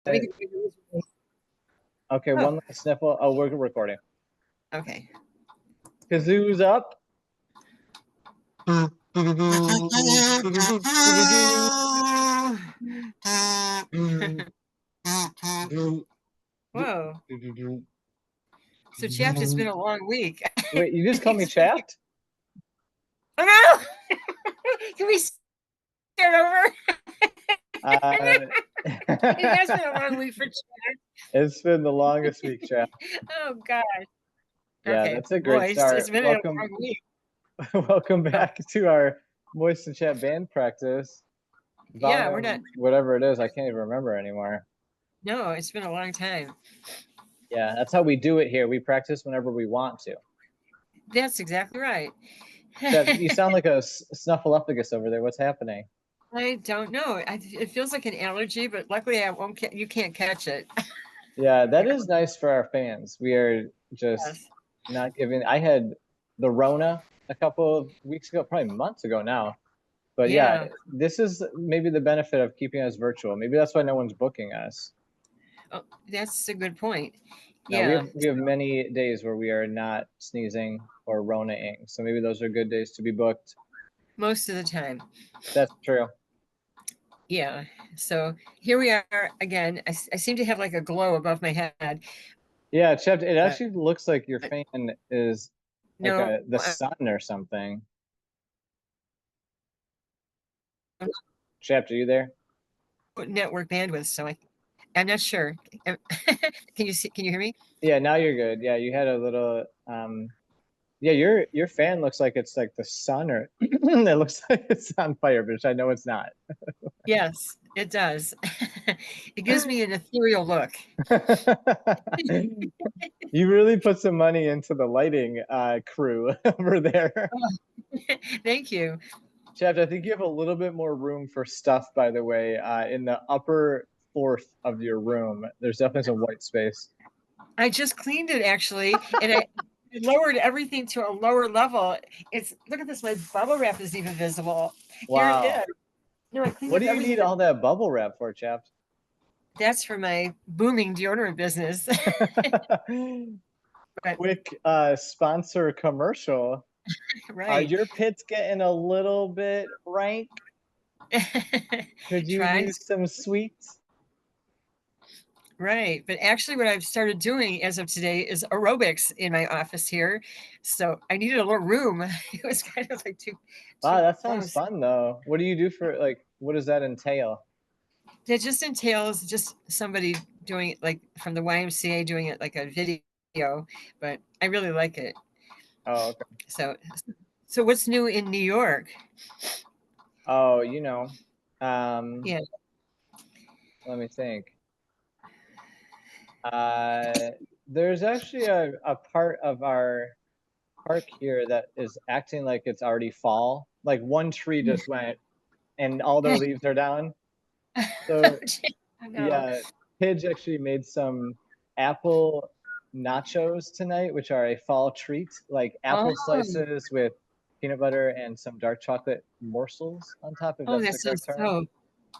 Let me Okay, Oh, one last sniffle. Oh, we're recording. okay. Kazoo's up. Whoa. So, Chapped, it's been a long week. Wait, you just called me Chapped? Oh, no! Can we start over? It has been a long week for Chapped. It's been the longest week, Chapped. Oh, God. Yeah, Okay. that's a great Moist, it's start. been a Welcome, long week. welcome Oh, back to our Moist and Chat band practice. yeah, we're not. Volume, whatever it is, I can't even remember anymore. No, it's been a long time. Yeah, that's how we do it here. We practice whenever we want to. That's exactly right. Chapped, you sound like a snuffleupagus over there. What's happening? I don't know. It feels like an allergy, but luckily I won't. You can't catch it. Yeah, that is nice for our fans. We are just Yes. not giving. I had the Rona a couple of weeks ago, probably months ago now. But yeah, Yeah. this is maybe the benefit of keeping us virtual. Maybe that's why no one's booking us. Oh, that's a good point. Now we Yeah. have many days where we are not sneezing or Ronaing, so maybe those are good days to be booked. Most of the time. That's true. Yeah. So here we are again. I seem to have like a glow above my head, Yeah, Chip, it but actually looks like your fan is like no the sun or something. Chip, are you there? network bandwidth. So I'm not sure. Can you see? Can you hear me? Yeah, now you're good. Yeah, you had a little yeah, your fan looks like it's like the sun or it looks like it's on fire, but I know it's not. Yes, it does. It gives me an ethereal look. You really put some money into the lighting crew over there. Oh, thank you. Chad, I think you have a little bit more room for stuff, by the way, in the upper fourth of your room. There's definitely some white space. I just cleaned it actually, and I lowered everything to a lower level. It's look at this. My bubble wrap is even visible. Here it Wow. is. No, I cleaned What up do you everything. need all that bubble wrap for, Chad? That's for my booming deodorant business. But Quick sponsor commercial. Are right. your pits getting a little bit rank? Could you Trying to, use some sweets? right. But actually what I've started doing as of today is aerobics in my office here. So I needed a little room. It was kind of like Wow, too that sounds close. fun though. What do you do for like what does that entail? That just entails just somebody doing it like from the YMCA doing it like a video, but I really like it. Oh, okay. So so what's new in New York? Oh, you know, um, Yeah. let me think. Uh, there's actually a part of our park here that is acting like it's already fall. Like one tree just went and all the leaves are down. So No. yeah, Pidge actually made some apple nachos tonight, which are a fall treat, like Oh, apple slices with peanut butter and some dark chocolate morsels on top, if oh, that's that the correct sounds term. so.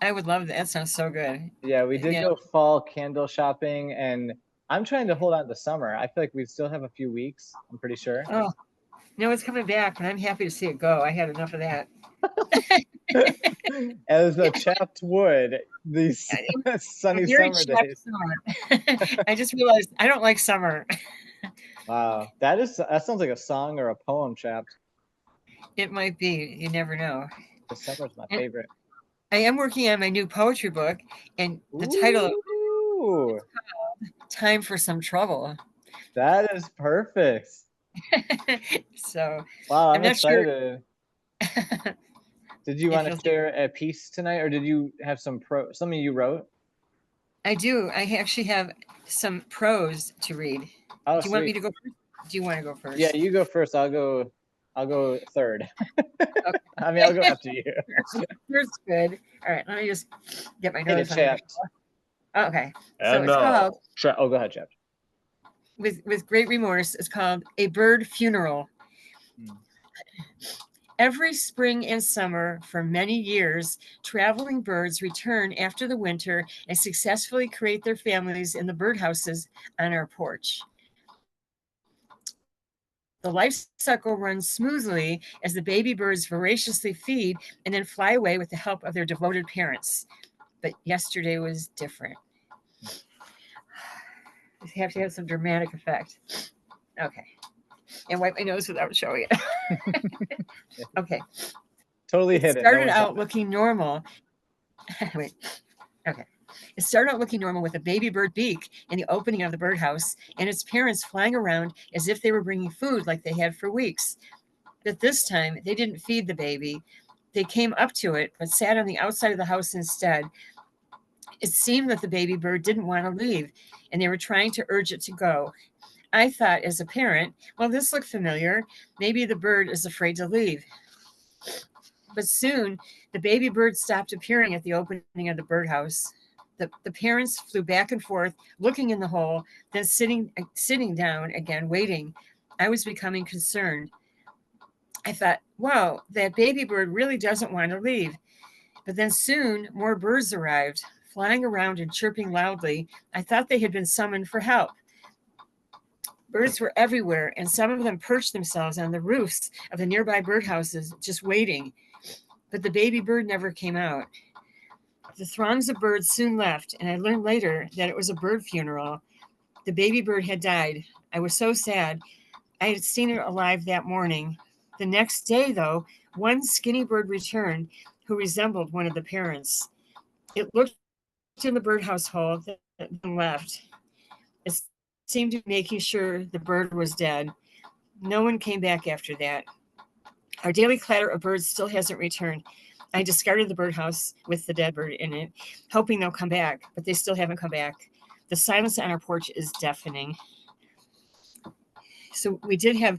I would love that. That sounds so good. Yeah, we did Yeah. go fall candle shopping, and I'm trying to hold on to summer. I feel like we still have a few weeks, I'm pretty sure. Oh, no, it's coming back, and I'm happy to see it go. I had enough of that. As a chapped wood, these I'm sunny very summer chapped days. summer. I just realized I don't like summer. Wow, that sounds like a song or a poem, chapped. It might be. You never know. December's my And favorite. I am working on my new poetry book, and the title Ooh, "Time for Some Trouble." that is perfect. So Wow, I'm I'm not sure. excited. Did you If want you'll to take. share a piece tonight, or did you have something you wrote? I do. I actually have some prose to read. Oh, Do you want me sweet. to go first? Do you want to go Yeah, first? you go first. I'll go third. I mean, I'll go Okay. after you. First, good. All right. Let me just get my Hit it, nose under chapped. control. Oh, okay. So And it's now, called oh, go ahead, chapped. with great remorse. It's called A Bird Funeral. Hmm. Every spring and summer for many years, traveling birds return after the winter and successfully create their families in the birdhouses on our porch. The life cycle runs smoothly as the baby birds voraciously feed and then fly away with the help of their devoted parents. But yesterday was different. You have to have some dramatic effect. Okay. And wipe my nose without showing it. Okay. Totally It hidden. No started one saw out looking normal. Wait. Okay. It started out looking normal with a baby bird beak in the opening of the birdhouse and its parents flying around as if they were bringing food like they had for weeks. But this time, they didn't feed the baby. They came up to it, but sat on the outside of the house instead. It seemed that the baby bird didn't want to leave, and they were trying to urge it to go. I thought, as a parent, well, this looked familiar. Maybe the bird is afraid to leave. But soon, the baby bird stopped appearing at the opening of the birdhouse. The parents flew back and forth, looking in the hole, then sitting down again, waiting. I was becoming concerned. I thought, wow, that baby bird really doesn't want to leave. But then soon more birds arrived, flying around and chirping loudly. I thought they had been summoned for help. Birds were everywhere, and some of them perched themselves on the roofs of the nearby birdhouses, just waiting. But the baby bird never came out. The throngs of birds soon left, and I learned later that it was a bird funeral. The baby bird had died. I was so sad. I had seen it alive that morning. The next day, though, one skinny bird returned who resembled one of the parents. It looked in the birdhouse hole, then left. It seemed to be making sure the bird was dead. No one came back after that. Our daily clatter of birds still hasn't returned. I discarded the birdhouse with the dead bird in it, hoping they'll come back, but they still haven't come back. The silence on our porch is deafening. So we did have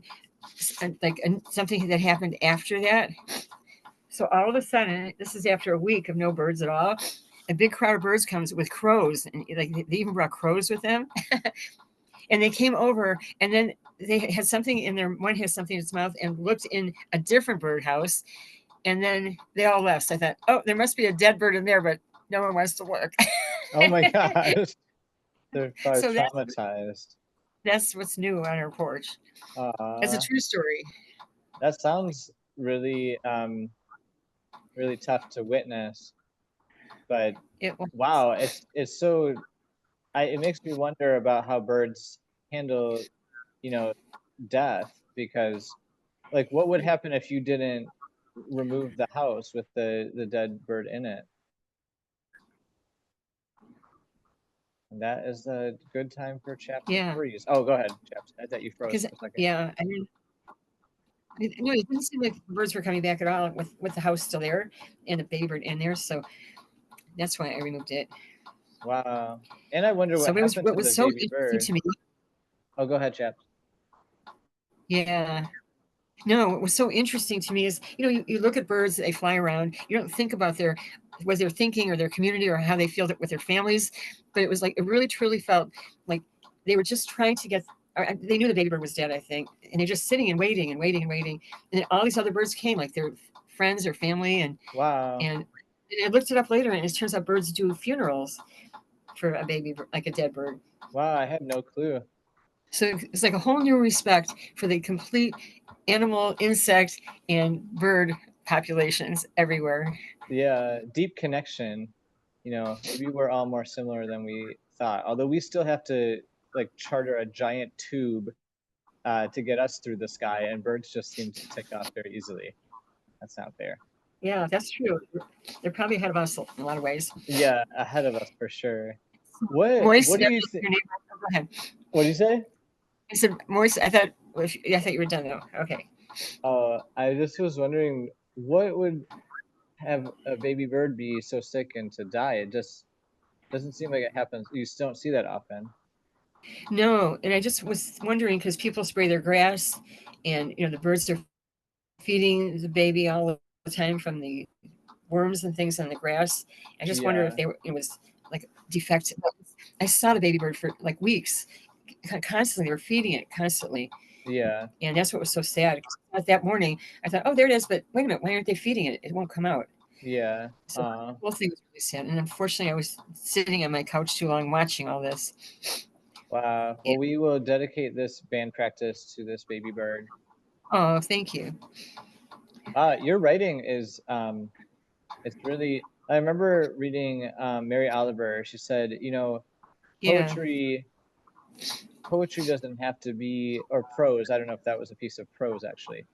something that happened after that. So all of a sudden, this is after a week of no birds at all. A big crowd of birds comes with crows, and like they even brought crows with them. And they came over, and then they had something in their one has something in its mouth and looked in a different birdhouse, and then they all left. So I thought, oh, there must be a dead bird in there, but no one wants to look. Oh my gosh. They're probably So traumatized. that's what's new on our porch. It's a Uh, true story. that sounds really really tough to witness. But It was, wow, it's so it makes me wonder about how birds handle, you know, death because like what would happen if you didn't remove the house with the dead bird in it? And that is a good time for Chaps to yeah, freeze. Oh, go ahead, Chaps. I thought you froze because for a second. yeah, I mean, no, it didn't seem like the birds were coming back at all with the house still there and the baby bird in there. So that's why I removed it. Wow. And I wonder what So it was happened what to was the so baby interesting bird. to me. Oh, go ahead, Chaps. Yeah. No, what was so interesting to me is, you look at birds, they fly around. You don't think about what they're thinking or their community or how they feel with their families. But it was like, it really truly felt like they were just trying to get, they knew the baby bird was dead, I think. And they're just sitting and waiting and waiting and waiting. And then all these other birds came, like their friends or family. Wow. And I looked it up later, and it turns out birds do funerals for a baby, like a dead bird. Wow, I had no clue. So it's like a whole new respect for the complete animal, insect, and bird populations everywhere. Yeah, deep connection. Maybe we're all more similar than we thought. Although we still have to like charter a giant tube to get us through the sky, and birds just seem to take off very easily. That's not fair. Yeah, that's true. They're probably ahead of us in a lot of ways. Yeah, ahead of us for sure. What Moist, do you think? your neighbor. Go ahead. What do you say? I said moist. I thought you were done though. Okay. I just was wondering what would have a baby bird be so sick and to die? It just doesn't seem like it happens. You just don't see that often. No, and I just was wondering because people spray their grass, and the birds are feeding the baby all the time from the worms and things on the grass. I just wonder if Yeah. it was like defective. I saw the baby bird for like weeks, constantly. They were feeding it constantly. Yeah. And that's what was so sad. 'Cause that morning, I thought, oh, there it is. But wait a minute, why aren't they feeding it? It won't come out. Yeah. So the whole thing was really sad. And unfortunately, I was sitting on my couch too long watching all this. Wow. Yeah. Well, we will dedicate this band practice to this baby bird. Oh, thank you. Your writing is it's really. I remember reading Mary Oliver. She said, Yeah. poetry poetry doesn't have to be, or prose. I don't know if that was a piece of prose actually,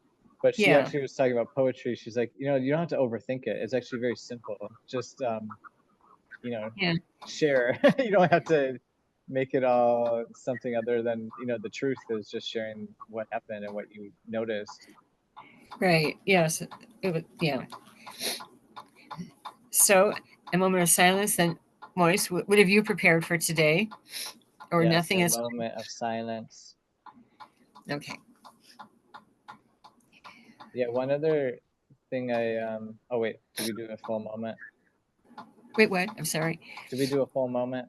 but she Yeah. actually was talking about poetry. She's like, you don't have to overthink it. It's actually very simple. Just you know, Yeah. share. You don't have to make it all something other than, the truth is just sharing what happened and what you noticed. Right. Yes. It was, yeah. So, a moment of silence. Then, Moise, what have you prepared for today? Or Yes, nothing a is. moment of silence. Okay. Yeah, one other thing oh wait, did we do a full moment? Wait, what? I'm sorry. Did we do a full moment?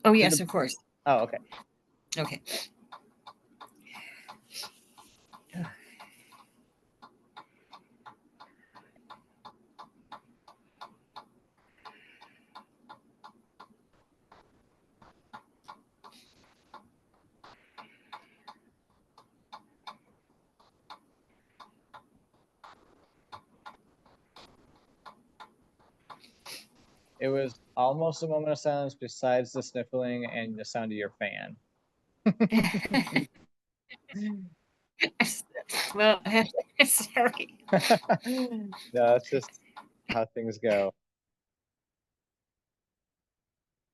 Oh, Did yes, the of course. Oh, okay. Okay. It was almost a moment of silence besides the sniffling and the sound of your fan. Well, sorry. No, that's just how things go.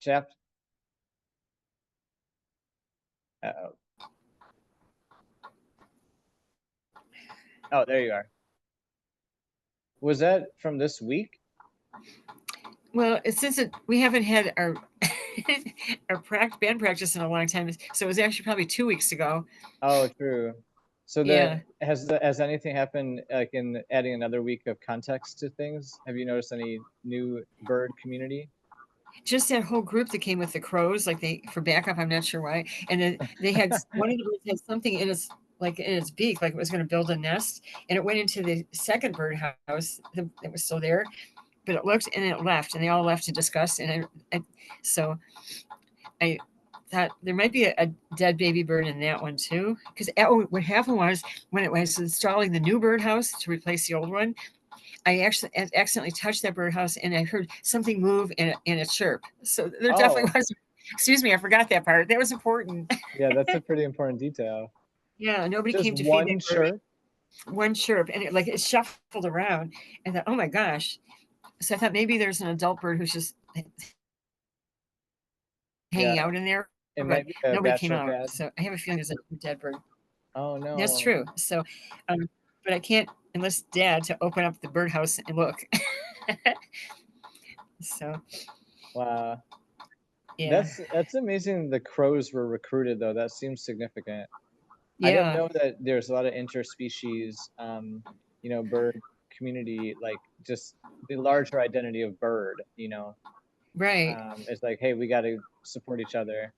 Chapped. Uh-oh. Oh, there you are. Was that from this week? Well, we haven't had our band practice in a long time, so it was actually probably 2 weeks ago. Oh, true. So that Yeah, has anything happened like in adding another week of context to things? Have you noticed any new bird community? just that whole group that came with the crows, like they for backup. I'm not sure why. And then they had one of the birds had something in its in its beak, like it was going to build a nest, and it went into the second birdhouse that was still there, but it looked and it left, and they all left in disgust. So I thought there might be a dead baby bird in that one too. Because what happened was when it was installing the new birdhouse to replace the old one, I actually accidentally touched that birdhouse and I heard something move and a chirp. So there definitely Oh, was. Excuse me, I forgot that part. That was important. yeah, that's a pretty important detail. Yeah, nobody Just came to feed that one bird. chirp? One chirp, and it shuffled around. And I thought, oh my gosh. So I thought maybe there's an adult bird who's just Yeah, hanging out in there, it but might be a nobody came bachelor out. pad. So I have a feeling there's a dead bird. Oh That's no. true. So, but I can't enlist Dad to open up the birdhouse and look. So, Wow. yeah, That's amazing the crows were recruited though. That seems significant. I didn't yeah, know that there's a lot of interspecies, bird community, like just the larger identity of bird. right, It's like, hey, we got to support each other.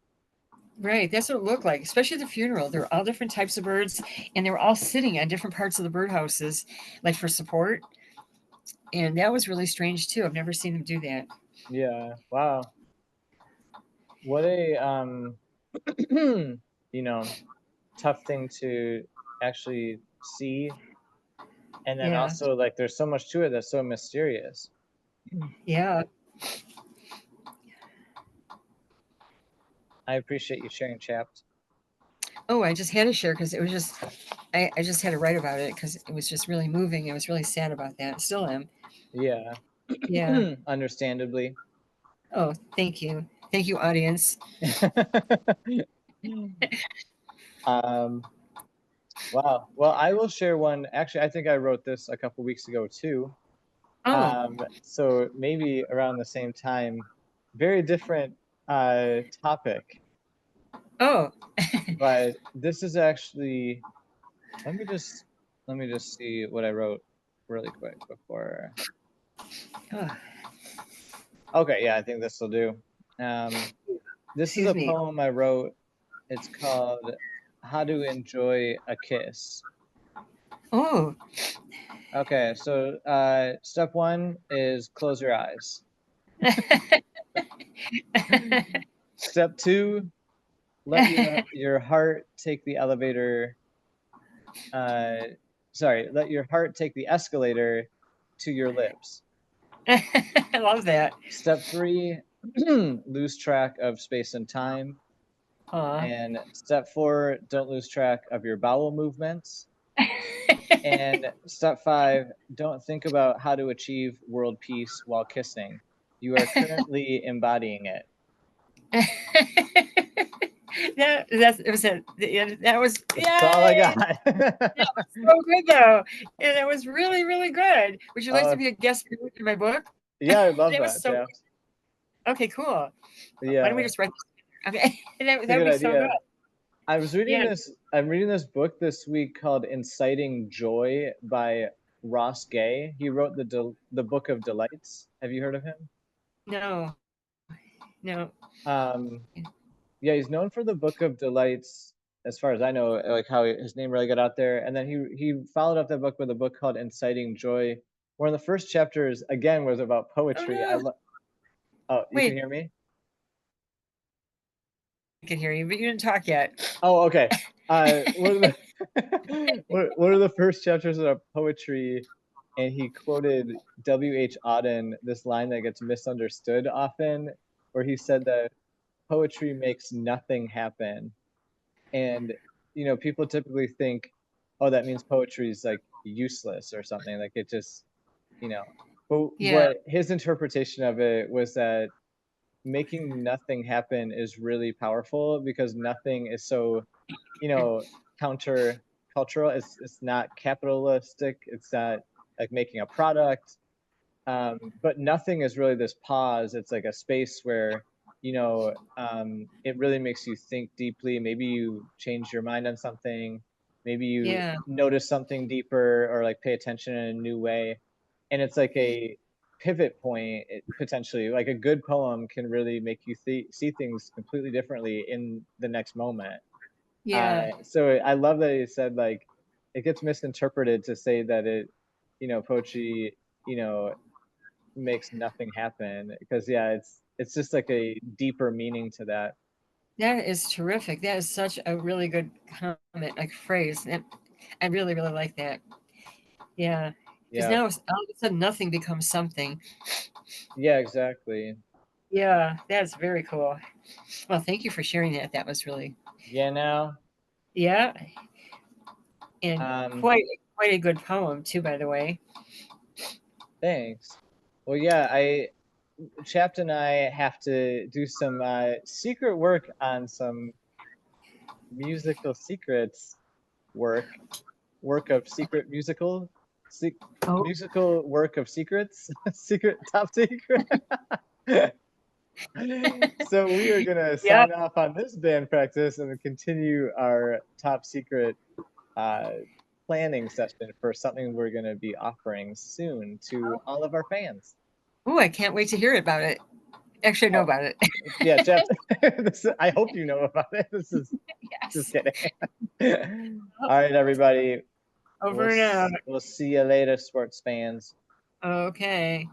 right. That's what it looked like, especially at the funeral. There were all different types of birds, and they were all sitting on different parts of the birdhouses, like for support. And that was really strange too. I've never seen them do that. Yeah. Wow. What a you know, tough thing to actually see, and then Yeah, also like there's so much to it that's so mysterious. yeah. I appreciate you sharing, Chapped. Oh, I just had to share because it was just, I just had to write about it because it was just really moving. I was really sad about that. Still am. Yeah. Yeah. Understandably. Oh, thank you. Thank you, audience. um wow. Well, I will share one. Actually, I think I wrote this a couple weeks ago too. Oh, So maybe around the same time. Very different topic, oh, but this is actually, let me just see what I wrote really quick before. oh, Okay, yeah, I think this will do. This is excuse a me. poem I wrote. It's called how to enjoy a kiss. Oh. Okay, so step one is close your eyes. Step two, let your heart take the elevator. Let your heart take the escalator to your lips. I love that. Step three, lose track of space and time. Aw. And step four, don't lose track of your bowel movements. And step five, don't think about how to achieve world peace while kissing. You are currently embodying it. That was That's all I yay! got. That was so good though. And it was really, really good. Would you like to Oh, be a guest in my book? yeah, I love That was that, so Jeff. okay, cool. Why don't we Yeah, just write this? Okay. it's a That would good be so good. idea. Yeah. I'm reading this book this week called Inciting Joy by Ross Gay. He wrote the Book of Delights. Have you heard of him? No. No. Um, yeah, he's known for the Book of Delights, as far as I know, like how his name really got out there. And then he followed up that book with a book called Inciting Joy. One of the first chapters again was about Oh poetry. no. Oh, you can Wait, hear me? I can hear you, but you didn't talk yet. Oh, okay. One of the one of the first chapters of poetry, and he quoted W.H. Auden, this line that gets misunderstood often, where he said that poetry makes nothing happen. And people typically think, oh, that means poetry is like useless or something, like it just, you know. But Yeah. what his interpretation of it was that making nothing happen is really powerful because nothing is so, you know, counter cultural. It's not capitalistic. It's not like making a product. But nothing is really this pause. It's like a space where, it really makes you think deeply. Maybe you change your mind on something. Maybe you Yeah. notice something deeper or like pay attention in a new way. And it's like a pivot point, potentially. Like a good poem can really make you see things completely differently in the next moment. Yeah. So I love that he said like it gets misinterpreted to say that poetry, makes nothing happen because yeah, it's just like a deeper meaning to that. That is terrific. That is such a really good comment, like phrase. And I really, really like that. Yeah. Because Yeah, now all of a sudden nothing becomes something. yeah, exactly. Yeah, that's very cool. Well, thank you for sharing that. That was really, Yeah, now, yeah, and um, quite a good poem too, by the way. thanks. Well, yeah, I Chapped and I have to do some secret work on some musical secrets work work of secret musical se- Oh, musical work of secrets secret top secret. So we are gonna yeah, sign off on this band practice and then continue our top secret uh, planning session for something we're gonna be offering soon to all of our fans. oh, I can't wait to hear about it. Actually, I know Oh, about it. yeah, Jeff. I hope you know about it. This is just Yes. kidding. All right, everybody. Over and out. We'll see you later, sports fans. Okay.